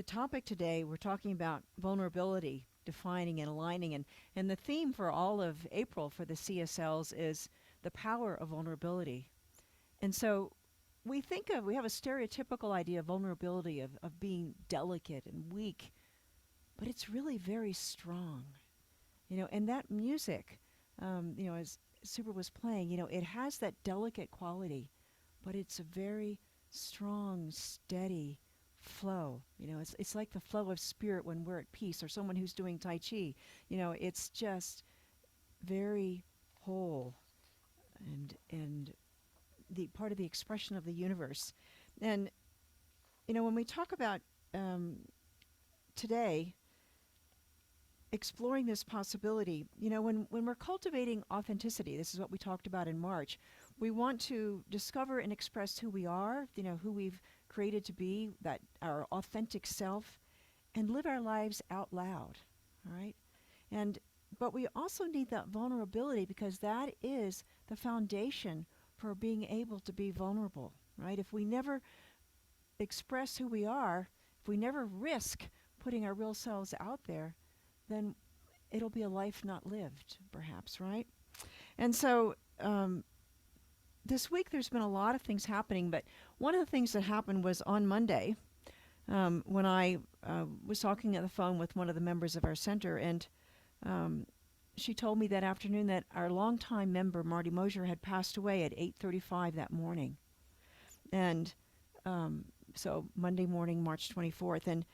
the topic today, we're talking about vulnerability, defining and aligning. And the theme for all of April for the CSLs is the power of vulnerability. And so we have a stereotypical idea of vulnerability, of being delicate and weak, but it's really very strong. And that music, as Super was playing, it has that delicate quality, but it's a very strong, steady flow. It's like the flow of spirit when we're at peace, or someone who's doing Tai Chi. It's just very whole and the part of the expression of the universe. And when we talk about today, exploring this possibility, when we're cultivating authenticity, this is what we talked about in March, we want to discover and express who we are, who we've created to be, that our authentic self, and live our lives out loud, all right? But we also need that vulnerability, because that is the foundation for being able to be vulnerable, right? If we never express who we are, if we never risk putting our real selves out there, then it'll be a life not lived, perhaps, right? And so this week there's been a lot of things happening, but one of the things that happened was on Monday, when I was talking on the phone with one of the members of our center, and she told me that afternoon that our longtime member, Marty Mosier, had passed away at 8:35 that morning. And so Monday morning, March 24th. And,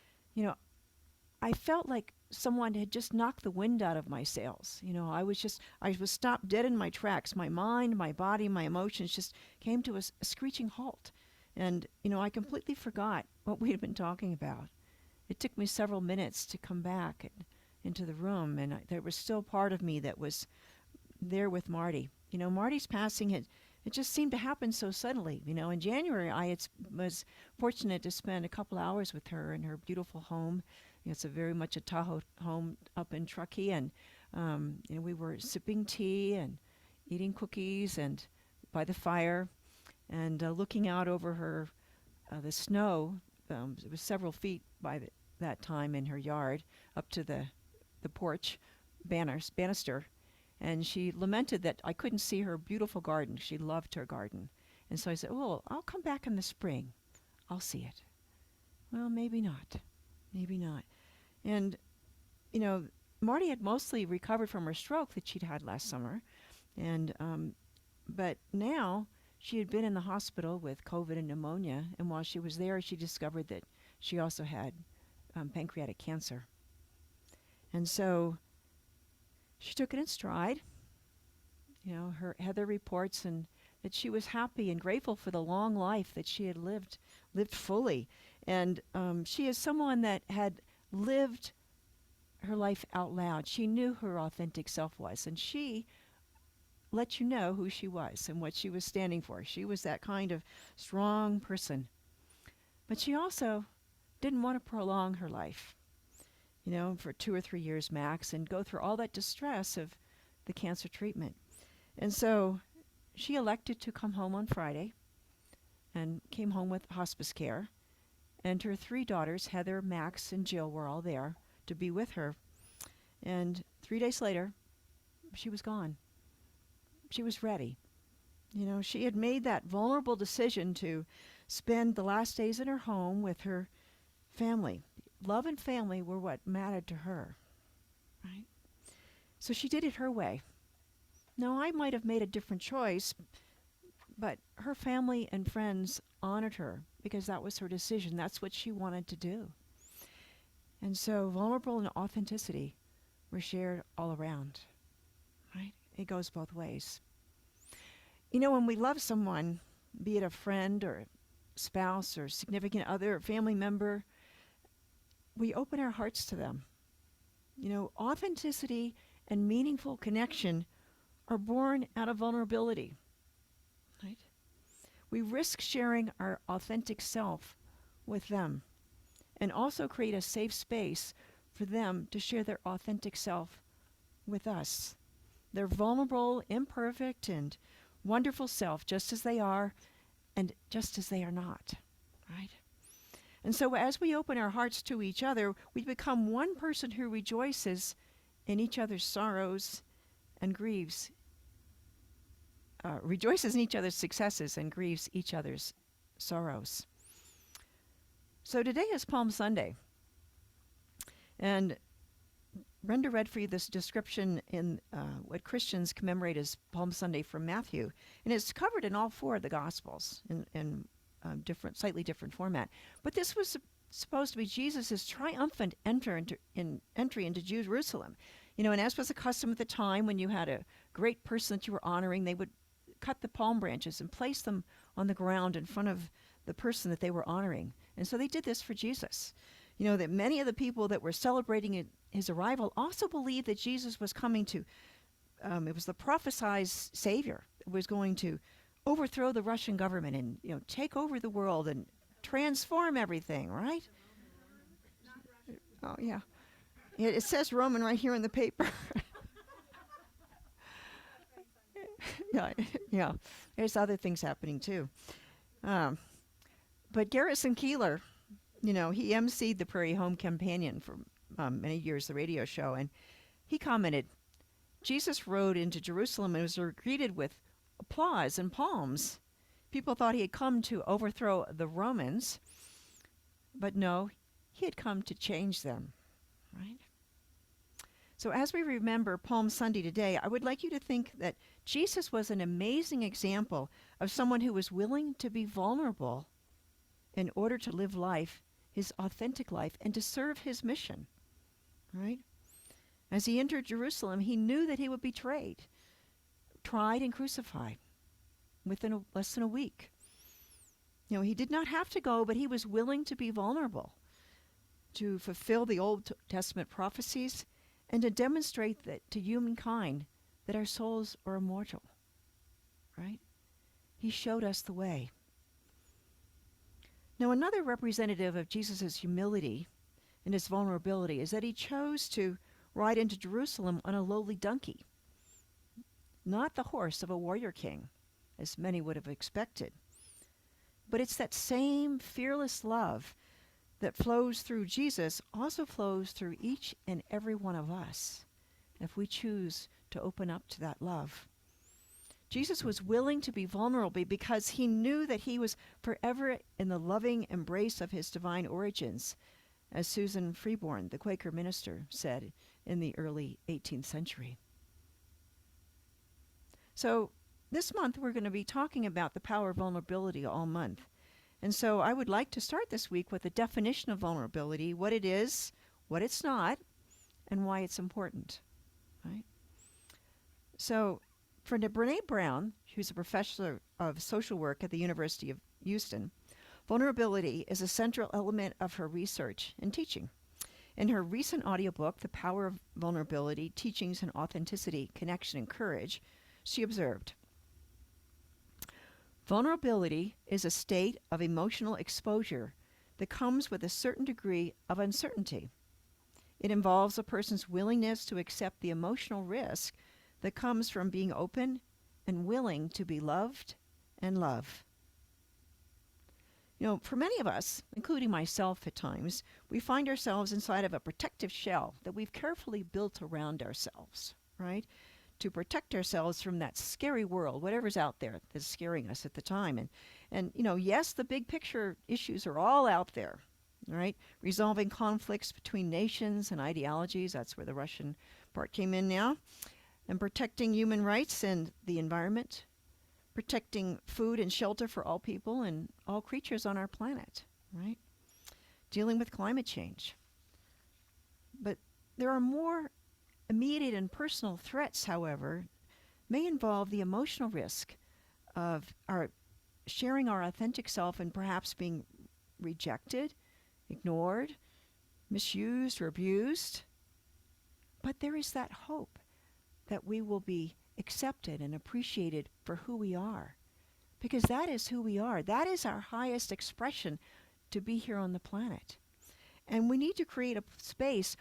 I felt like someone had just knocked the wind out of my sails. I was stopped dead in my tracks. My mind, my body, my emotions just came to a screeching halt. And, I completely forgot what we had been talking about. It took me several minutes to come back into the room, and there was still part of me that was there with Marty. Marty's passing it just seemed to happen so suddenly. In January, was fortunate to spend a couple hours with her in her beautiful home. It's very much a Tahoe home up in Truckee, and we were sipping tea and eating cookies and by the fire, and looking out over her the snow. It was several feet by that time in her yard, up to the porch banister. And she lamented that I couldn't see her beautiful garden. She loved her garden. And so I said, well, I'll come back in the spring. I'll see it. Well, maybe not. Maybe not. And, Marty had mostly recovered from her stroke that she'd had last summer. And but now she had been in the hospital with COVID and pneumonia. And while she was there, she discovered that she also had pancreatic cancer. And so she took it in stride. Her Heather reports and that she was happy and grateful for the long life that she had lived fully. And she is someone that had lived her life out loud. She knew who her authentic self was, and she let you know who she was and what she was standing for. She was that kind of strong person. But she also didn't want to prolong her life, for 2 or 3 years max, and go through all that distress of the cancer treatment. And so she elected to come home on Friday and came home with hospice care. And her 3 daughters, Heather, Max, and Jill, were all there to be with her. And 3 days later, she was gone. She was ready. She had made that vulnerable decision to spend the last days in her home with her family. Love and family were what mattered to her, right? So she did it her way. Now, I might have made a different choice, but her family and friends honored her because that was her decision. That's what she wanted to do. And so vulnerable and authenticity were shared all around, right? It goes both ways. When we love someone, be it a friend or a spouse or significant other or family member, we open our hearts to them. Authenticity and meaningful connection are born out of vulnerability, right? We risk sharing our authentic self with them and also create a safe space for them to share their authentic self with us. Their vulnerable, imperfect, and wonderful self, just as they are and just as they are not, right? And so as we open our hearts to each other, we become one person who rejoices in each other's sorrows and grieves, rejoices in each other's successes and grieves each other's sorrows. So today is Palm Sunday. And Brenda read for you this description in what Christians commemorate as Palm Sunday from Matthew. And it's covered in all four of the Gospels in slightly different format. But this was supposed to be Jesus' triumphant entry into Jerusalem. And as was the custom at the time, when you had a great person that you were honoring, they would cut the palm branches and place them on the ground in front of the person that they were honoring. And so they did this for Jesus. That many of the people that were celebrating his arrival also believed that Jesus was coming to, it was the prophesied Savior that was going to overthrow the Russian government and, take over the world and transform everything, right? Oh, yeah. It says Roman right here in the paper. Yeah. There's other things happening, too. But Garrison Keillor, he emceed the Prairie Home Companion for many years, the radio show, and he commented, Jesus rode into Jerusalem and was greeted with applause and palms. People thought he had come to overthrow the Romans, but no, he had come to change them, right? So as we remember Palm Sunday today, I would like you to think that Jesus was an amazing example of someone who was willing to be vulnerable in order to live life, his authentic life, and to serve his mission, right? As he entered Jerusalem, he knew that he would be betrayed, tried, and crucified within less than a week. He did not have to go, but he was willing to be vulnerable, to fulfill the Old Testament prophecies, and to demonstrate that to humankind that our souls are immortal, right? He showed us the way. Now, another representative of Jesus' humility and his vulnerability is that he chose to ride into Jerusalem on a lowly donkey, not the horse of a warrior king, as many would have expected. But it's that same fearless love that flows through Jesus also flows through each and every one of us, if we choose to open up to that love. Jesus was willing to be vulnerable because he knew that he was forever in the loving embrace of his divine origins, as Susan Freeborn, the Quaker minister, said in the early 18th century. So this month we're going to be talking about the power of vulnerability all month. And so I would like to start this week with a definition of vulnerability, what it is, what it's not, and why it's important, right? So for Brene Brown, who's a professor of social work at the University of Houston, vulnerability is a central element of her research and teaching. In her recent audiobook, The Power of Vulnerability, Teachings and Authenticity, Connection and Courage, she observed, vulnerability is a state of emotional exposure that comes with a certain degree of uncertainty. It involves a person's willingness to accept the emotional risk that comes from being open and willing to be loved and love. For many of us, including myself at times, we find ourselves inside of a protective shell that we've carefully built around ourselves, right? To protect ourselves from that scary world, whatever's out there that's scaring us at the time. And yes, the big picture issues are all out there, right? Resolving conflicts between nations and ideologies, that's where the Russian part came in now. And protecting human rights and the environment, protecting food and shelter for all people and all creatures on our planet, right? Dealing with climate change. But there are more immediate and personal threats, however, may involve the emotional risk of our sharing our authentic self and perhaps being rejected, ignored, misused, or abused. But there is that hope that we will be accepted and appreciated for who we are, because that is who we are. That is our highest expression to be here on the planet. And we need to create a space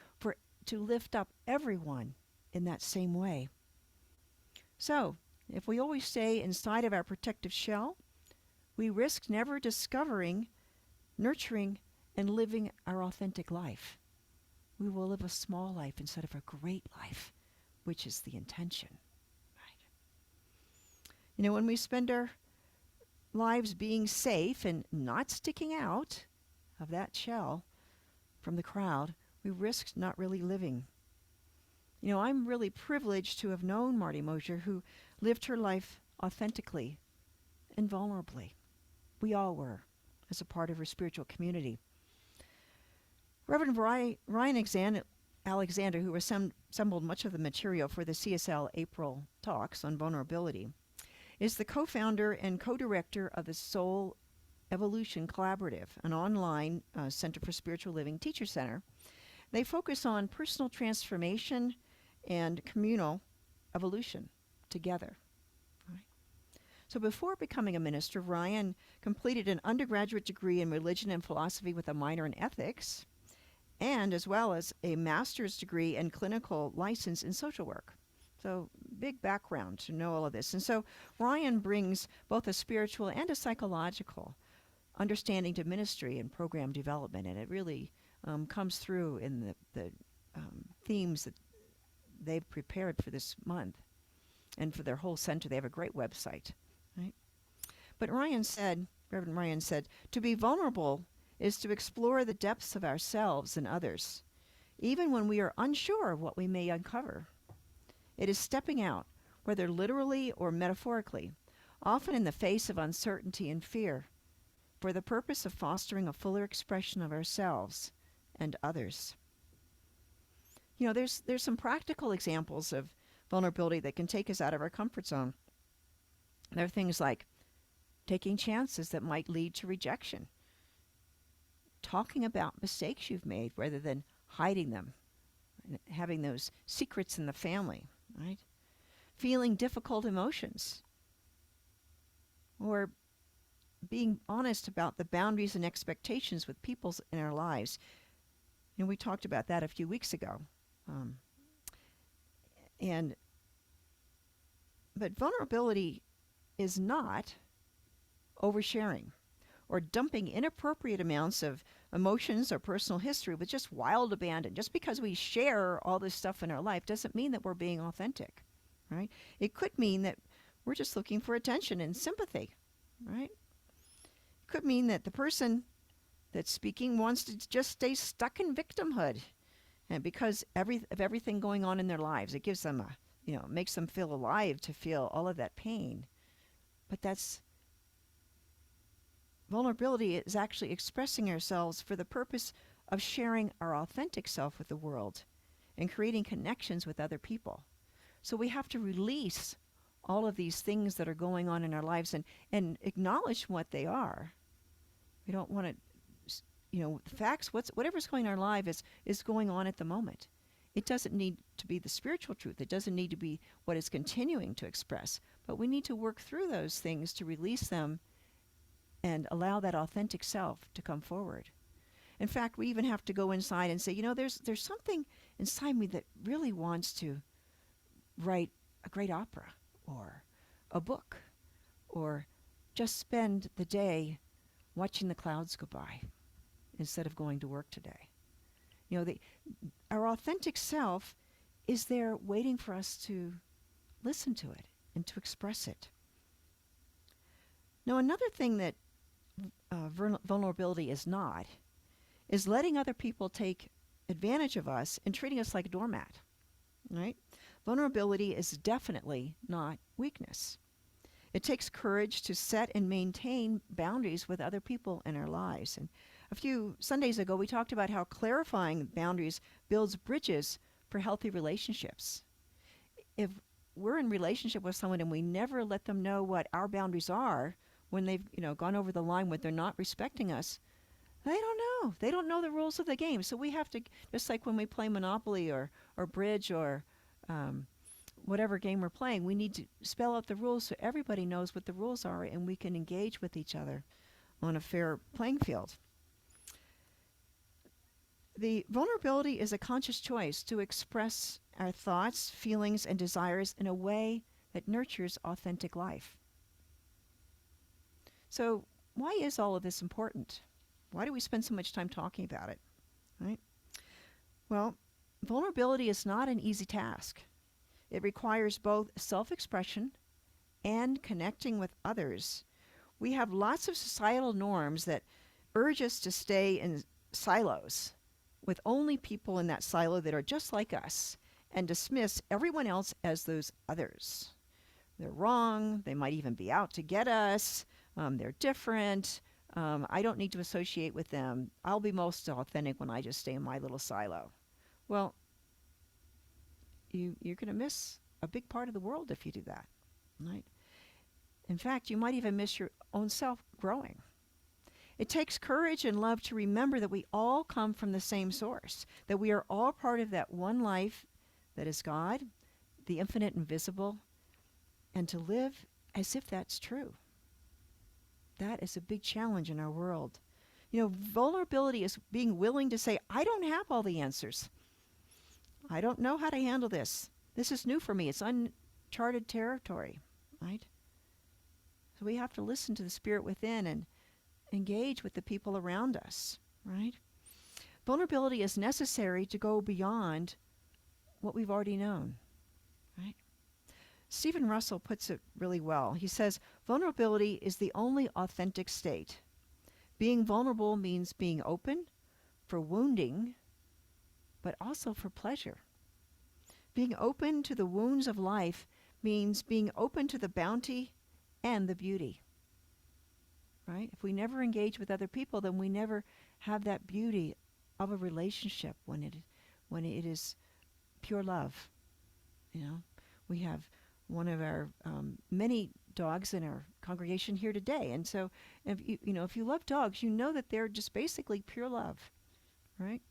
to lift up everyone in that same way. So, if we always stay inside of our protective shell, we risk never discovering, nurturing, and living our authentic life. We will live a small life instead of a great life, which is the intention. Right? When we spend our lives being safe and not sticking out of that shell from the crowd, we risk not really living. I'm really privileged to have known Marty Mosher, who lived her life authentically and vulnerably. We all were, as a part of her spiritual community. Reverend Ryan Alexander, who assembled much of the material for the CSL April talks on vulnerability, is the co-founder and co-director of the Soul Evolution Collaborative, an online Center for Spiritual Living teacher center. They focus on personal transformation and communal evolution together. Right? So before becoming a minister, Ryan completed an undergraduate degree in religion and philosophy with a minor in ethics, and as well as a master's degree and clinical license in social work. So big background to know all of this. And so Ryan brings both a spiritual and a psychological understanding to ministry and program development, and it really comes through in the themes that they've prepared for this month and for their whole center. They have a great website. Right? But Reverend Ryan said, to be vulnerable is to explore the depths of ourselves and others, even when we are unsure of what we may uncover. It is stepping out, whether literally or metaphorically, often in the face of uncertainty and fear, for the purpose of fostering a fuller expression of ourselves and others. There's some practical examples of vulnerability that can take us out of our comfort zone. There are things like taking chances that might lead to rejection, talking about mistakes you've made rather than hiding them, and having those secrets in the family, right? Feeling difficult emotions, or being honest about the boundaries and expectations with people in our lives. We talked about that a few weeks ago. But vulnerability is not oversharing or dumping inappropriate amounts of emotions or personal history with just wild abandon. Just because we share all this stuff in our life doesn't mean that we're being authentic, right? It could mean that we're just looking for attention and sympathy, right? It could mean that the person that's speaking wants to just stay stuck in victimhood, and because of everything going on in their lives, it gives them makes them feel alive to feel all of that pain. But vulnerability is actually expressing ourselves for the purpose of sharing our authentic self with the world and creating connections with other people. So we have to release all of these things that are going on in our lives and acknowledge what they are. We don't want to, facts, whatever's going on in our life is going on at the moment. It doesn't need to be the spiritual truth. It doesn't need to be what is continuing to express. But we need to work through those things to release them and allow that authentic self to come forward. In fact, we even have to go inside and say, there's something inside me that really wants to write a great opera or a book or just spend the day watching the clouds go by instead of going to work today. Our authentic self is there waiting for us to listen to it and to express it. Now, another thing that vulnerability is not is letting other people take advantage of us and treating us like a doormat, right? Vulnerability is definitely not weakness. It takes courage to set and maintain boundaries with other people in our lives. And a few Sundays ago, we talked about how clarifying boundaries builds bridges for healthy relationships. If we're in relationship with someone and we never let them know what our boundaries are, when they've gone over the line, when they're not respecting us, they don't know. They don't know the rules of the game. So we have to, just like when we play Monopoly or Bridge or whatever game we're playing, we need to spell out the rules so everybody knows what the rules are and we can engage with each other on a fair playing field. The vulnerability is a conscious choice to express our thoughts, feelings, and desires in a way that nurtures authentic life. So why is all of this important? Why do we spend so much time talking about it, right? Well, vulnerability is not an easy task. It requires both self-expression and connecting with others. We have lots of societal norms that urge us to stay in silos with only people in that silo that are just like us and dismiss everyone else as those others. They're wrong. They might even be out to get us. They're different. I don't need to associate with them. I'll be most authentic when I just stay in my little silo. Well, you're going to miss a big part of the world if you do that, right? In fact, you might even miss your own self growing. It takes courage and love to remember that we all come from the same source, that we are all part of that one life that is God, the infinite and visible, and to live as if that's true. That is a big challenge in our world. You know, vulnerability is being willing to say, I don't have all the answers. I don't know how to handle this. This is new for me. It's uncharted territory, right? So we have to listen to the spirit within and engage with the people around us, right? Vulnerability is necessary to go beyond what we've already known, right? Stephen Russell puts it really well. He says, vulnerability is the only authentic state. Being vulnerable means being open for wounding, but also for pleasure. Being open to the wounds of life means being open to the bounty and the beauty. Right? If we never engage with other people, then we never have that beauty of a relationship when it is pure love. You know, we have one of our many dogs in our congregation here today, and so if you love dogs, you know that they're just basically pure love, right?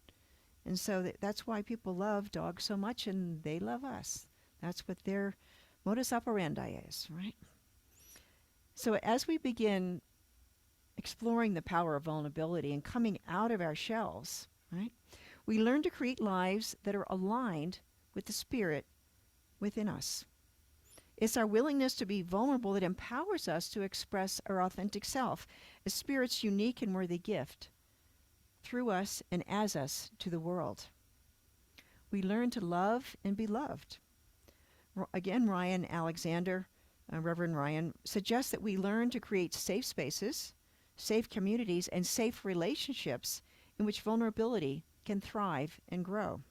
And so that's why people love dogs so much, and they love us. That's what their modus operandi is, right? So as we begin exploring the power of vulnerability and coming out of our shells, right, we learn to create lives that are aligned with the spirit within us. It's our willingness to be vulnerable that empowers us to express our authentic self, a spirit's unique and worthy gift, through us and as us to the world. We learn to love and be loved. Again, Ryan Alexander, Reverend Ryan, suggests that we learn to create safe spaces, safe communities, and safe relationships in which vulnerability can thrive and grow.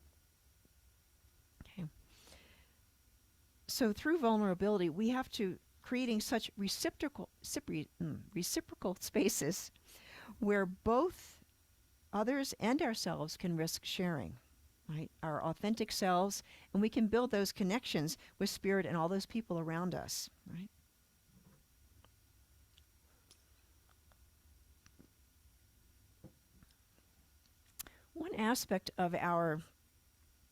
Okay. So through vulnerability, we have to creating such reciprocal spaces where both others and ourselves can risk sharing, right? Our authentic selves, and we can build those connections with spirit and all those people around us, right? One aspect of our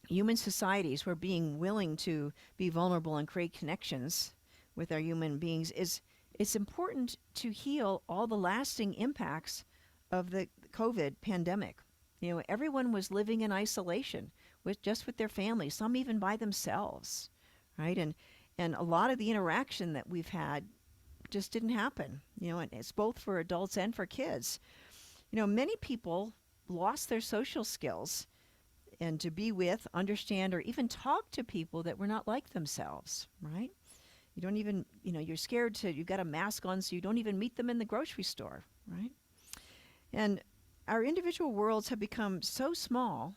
human societies where being willing to be vulnerable and create connections with our human beings is it's important to heal all the lasting impacts of the COVID pandemic. You know, everyone was living in isolation with their families, some even by themselves, right? And a lot of the interaction that we've had just didn't happen, you know, and it's both for adults and for kids. You know, many people lost their social skills and to be with, understand, or even talk to people that were not like themselves, right? You don't even, you're scared you've got a mask on, so you don't even meet them in the grocery store, right? And our individual worlds have become so small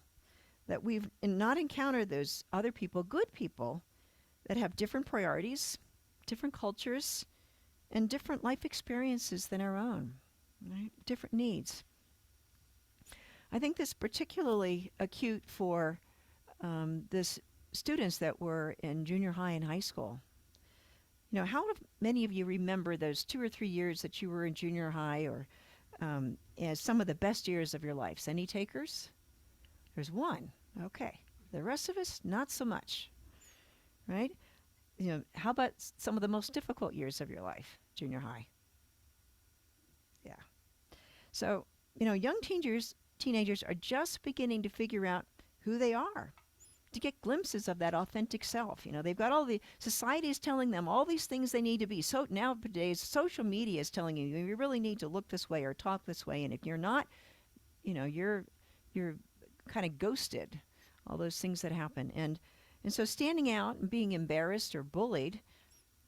that we've not encountered those other people, good people, that have different priorities, different cultures, and different life experiences than our own, right? Different needs. I think this particularly acute for this students that were in junior high and high school. You know, how many of you remember those 2 or 3 years that you were in junior high or as some of the best years of your lives? Any takers? There's one. Okay. The rest of us, not so much, right? You know, how about some of the most difficult years of your life, junior high? Yeah. So, young teenagers are just beginning to figure out who they are, to get glimpses of that authentic self. They've got all the society is telling them all these things they need to be. So nowadays, social media is telling you really need to look this way or talk this way. And if you're not you're kind of ghosted, all those things that happen. And so standing out and being embarrassed or bullied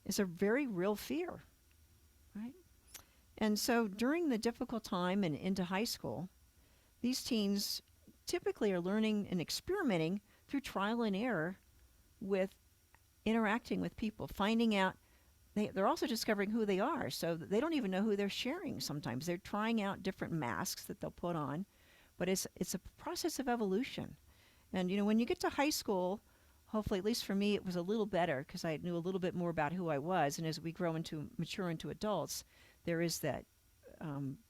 is a very real fear, right? And so during the difficult time and into high school, these teens typically are learning and experimenting through trial and error with interacting with people, finding out. They're also discovering who they are, so they don't even know who they're sharing sometimes. They're trying out different masks that they'll put on, but it's a process of evolution. And, when you get to high school, hopefully, at least for me, it was a little better because I knew a little bit more about who I was. And as we mature into adults, there is that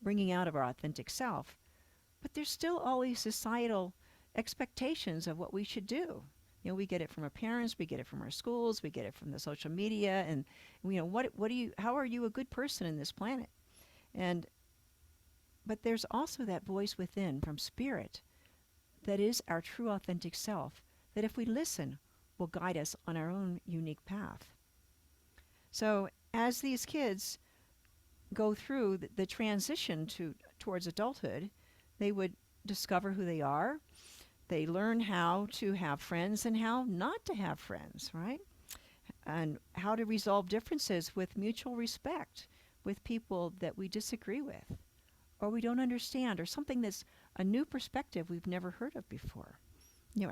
bringing out of our authentic self. But there's still always societal expectations of what we should do. We get it from our parents, we get it from our schools, we get it from the social media, and how are you a good person in this planet? And but there's also that voice within from spirit that is our true authentic self, that if we listen, will guide us on our own unique path. So as these kids go through the transition towards adulthood, they would discover who they are. They learn how to have friends and how not to have friends, right? And how to resolve differences with mutual respect with people that we disagree with or we don't understand, or something that's a new perspective we've never heard of before.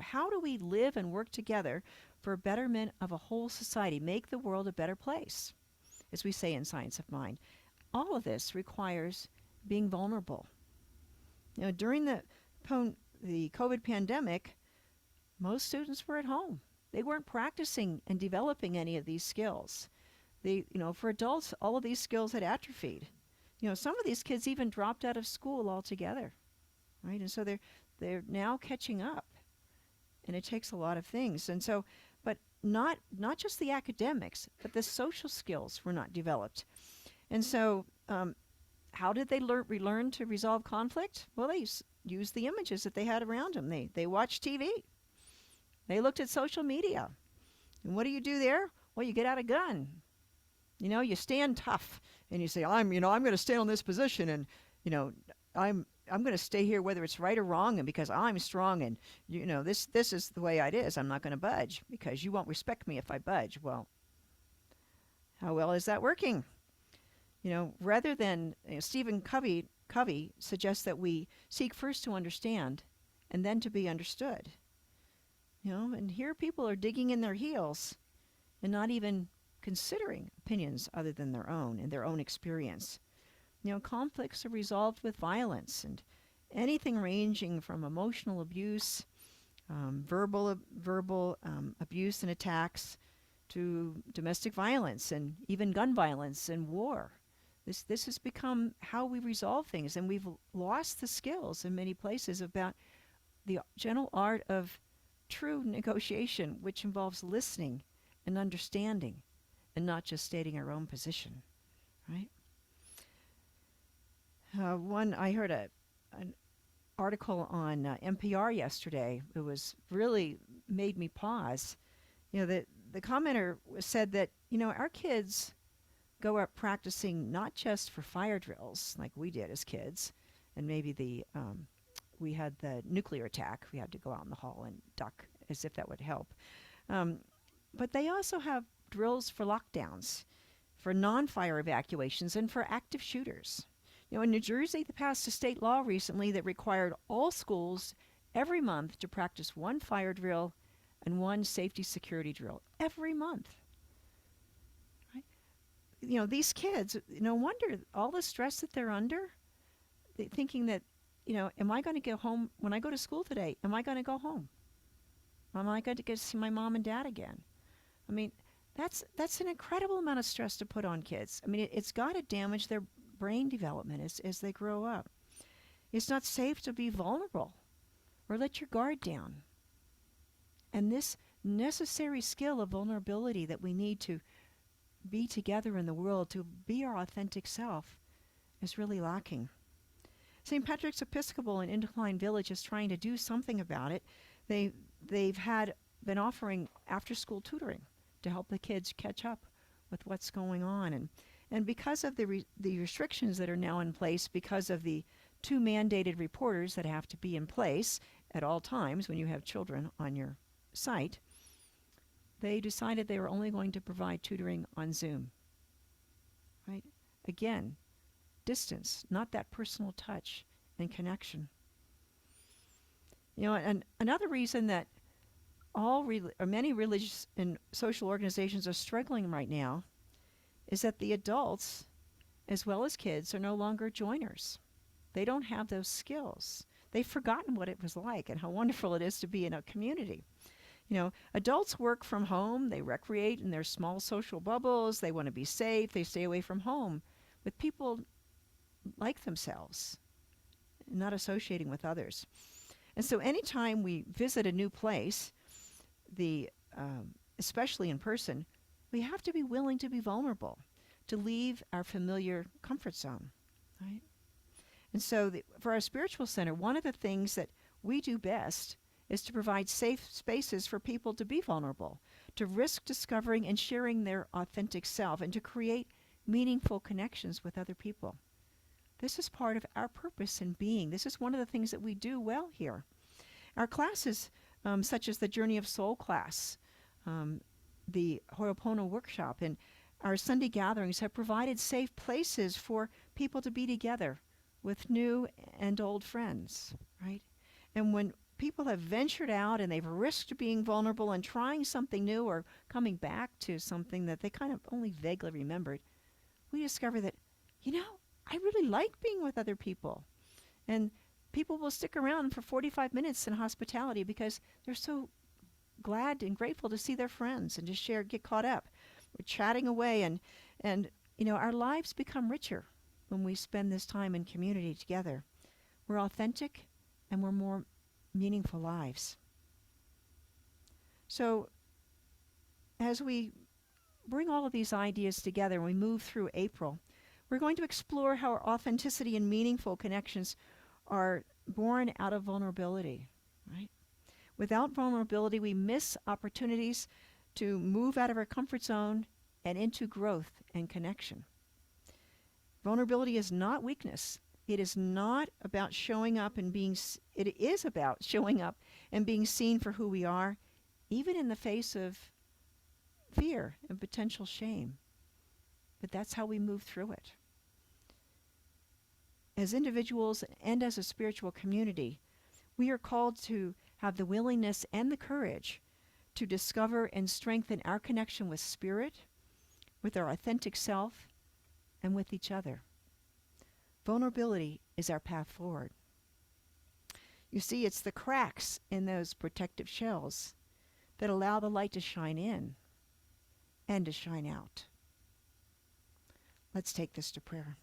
How do we live and work together for a betterment of a whole society, make the world a better place, as we say in Science of Mind? All of this requires being vulnerable. During the COVID pandemic, most students were at home. They weren't practicing and developing any of these skills. For adults, all of these skills had atrophied. Some of these kids even dropped out of school altogether, right? And so they're now catching up, and it takes a lot of things. And so, but not just the academics, but the social skills were not developed. And so, how did they relearn to resolve conflict? Well, they used the images that they had around them. They watched TV. They looked at social media. And what do you do there? Well, you get out a gun. You stand tough, and you say, I'm going to stay on this position, and, I'm going to stay here whether it's right or wrong, and because I'm strong, and, this is the way it is. I'm not going to budge because you won't respect me if I budge. Well, how well is that working? Rather than Stephen Covey suggests that we seek first to understand and then to be understood. And here people are digging in their heels and not even considering opinions other than their own and their own experience. Conflicts are resolved with violence, and anything ranging from emotional abuse, verbal abuse and attacks, to domestic violence and even gun violence and war. This has become how we resolve things, and we've lost the skills in many places about the gentle art of true negotiation, which involves listening and understanding and not just stating our own position, right? I heard an article on NPR yesterday. It was really made me pause. The commenter said that, our kids go up practicing not just for fire drills like we did as kids, and maybe we had the nuclear attack. We had to go out in the hall and duck as if that would help. But they also have drills for lockdowns, for non-fire evacuations, and for active shooters. In New Jersey, they passed a state law recently that required all schools every month to practice one fire drill and one safety security drill every month. These kids, no wonder all the stress that they're under, thinking that, am I going to go home when I go to school today? Am I going to go home? Am I going to get to see my mom and dad again? I mean, that's an incredible amount of stress to put on kids. I mean, it's got to damage their brain development as they grow up. It's not safe to be vulnerable or let your guard down. And this necessary skill of vulnerability that we need to be together in the world, to be our authentic self, is really lacking. St. Patrick's Episcopal in Incline Village is trying to do something about it. They've been offering after-school tutoring to help the kids catch up with what's going on. And because of the restrictions that are now in place, because of the two mandated reporters that have to be in place at all times when you have children on your site, they decided they were only going to provide tutoring on Zoom. Right? Again, distance, not that personal touch and connection. And another reason that many religious and social organizations are struggling right now is that the adults, as well as kids, are no longer joiners. They don't have those skills. They've forgotten what it was like and how wonderful it is to be in a community. Adults work from home. They recreate in their small social bubbles. They want to be safe. They stay away from home with people like themselves, not associating with others. And so anytime we visit a new place, especially in person, we have to be willing to be vulnerable, to leave our familiar comfort zone, right? And so for our spiritual center, one of the things that we do best is to provide safe spaces for people to be vulnerable, to risk discovering and sharing their authentic self, and to create meaningful connections with other people. This is part of our purpose in being. This is one of the things that we do well here. Our classes, such as the Journey of Soul class, the Ho'oponopono workshop, and our Sunday gatherings have provided safe places for people to be together with new and old friends, right? And when people have ventured out and they've risked being vulnerable and trying something new or coming back to something that they kind of only vaguely remembered, we discover that, I really like being with other people. And people will stick around for 45 minutes in hospitality because they're so glad and grateful to see their friends and to get caught up. We're chatting away and our lives become richer when we spend this time in community together. We're authentic and we're more meaningful lives. So as we bring all of these ideas together and we move through April, we're going to explore how our authenticity and meaningful connections are born out of vulnerability, right? Without vulnerability, we miss opportunities to move out of our comfort zone and into growth and connection. Vulnerability is not weakness. It is not about showing up and it is about showing up and being seen for who we are, even in the face of fear and potential shame. But that's how we move through it. As individuals and as a spiritual community, we are called to have the willingness and the courage to discover and strengthen our connection with Spirit, with our authentic self, and with each other. Vulnerability is our path forward. You see, it's the cracks in those protective shells that allow the light to shine in and to shine out. Let's take this to prayer.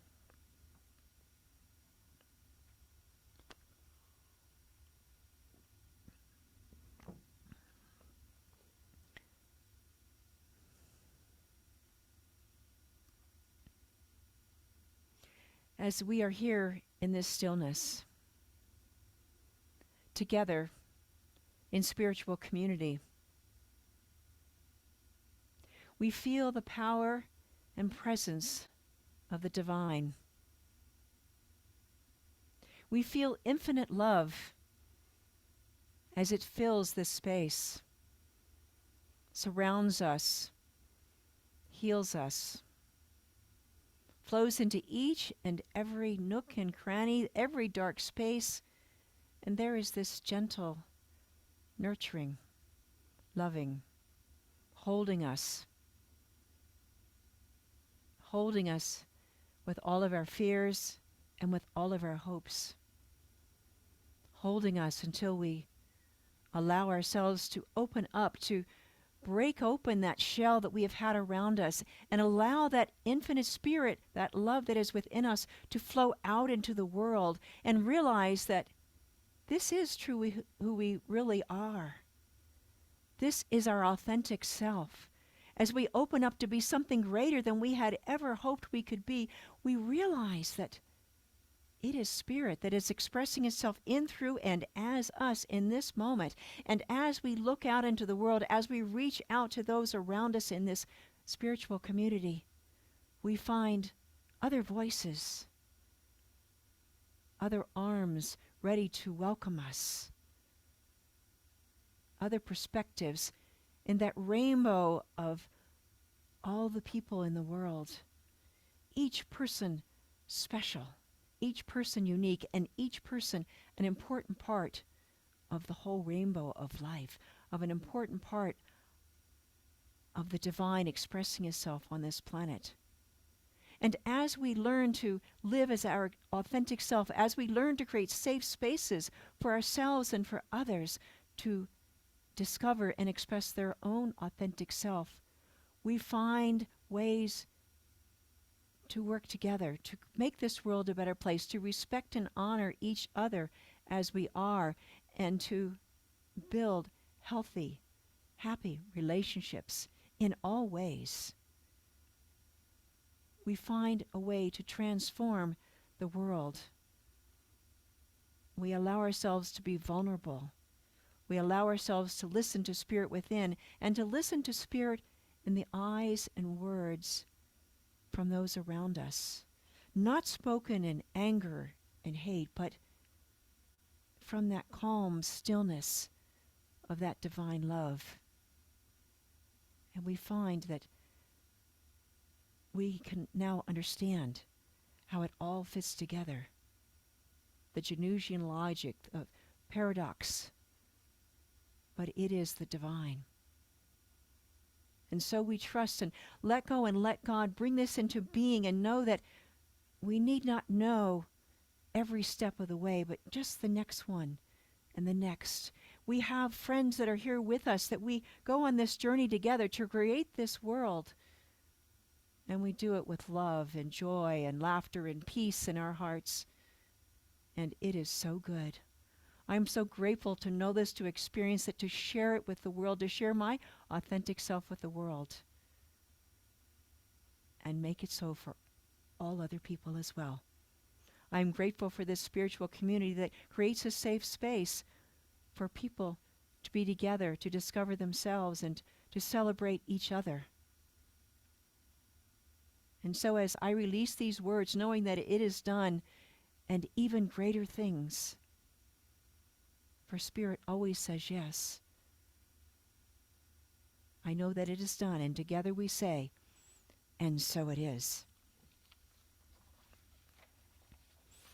As we are here in this stillness, together in spiritual community, we feel the power and presence of the divine. We feel infinite love as it fills this space, surrounds us, heals us, flows into each and every nook and cranny, every dark space, and there is this gentle, nurturing, loving, holding us with all of our fears and with all of our hopes, holding us until we allow ourselves to open up, to break open that shell that we have had around us and allow that infinite spirit, that love that is within us, to flow out into the world and realize that this is truly who we really are. This is our authentic self. As we open up to be something greater than we had ever hoped we could be, we realize that it is Spirit that is expressing itself in, through, and as us in this moment. And as we look out into the world, as we reach out to those around us in this spiritual community, we find other voices, other arms ready to welcome us, other perspectives in that rainbow of all the people in the world. Each person special, each person unique, and each person an important part of the whole rainbow of life, of an important part of the divine expressing itself on this planet. And as we learn to live as our authentic self, as we learn to create safe spaces for ourselves and for others to discover and express their own authentic self, we find ways to work together, to make this world a better place, to respect and honor each other as we are, and to build healthy, happy relationships in all ways. We find a way to transform the world. We allow ourselves to be vulnerable. We allow ourselves to listen to Spirit within and to listen to Spirit in the eyes and words from those around us. Not spoken in anger and hate, but from that calm stillness of that divine love. And we find that we can now understand how it all fits together. The Janushian logic of paradox, but it is the divine. And so we trust and let go and let God bring this into being, and know that we need not know every step of the way, but just the next one and the next. We have friends that are here with us, that we go on this journey together to create this world. And we do it with love and joy and laughter and peace in our hearts. And it is so good. I'm so grateful to know this, to experience it, to share it with the world, to share my authentic self with the world. And make it so for all other people as well. I'm grateful for this spiritual community that creates a safe space for people to be together, to discover themselves, and to celebrate each other. And so as I release these words, knowing that it is done, and even greater things, for Spirit always says yes, I know that it is done, and together we say, and so it is.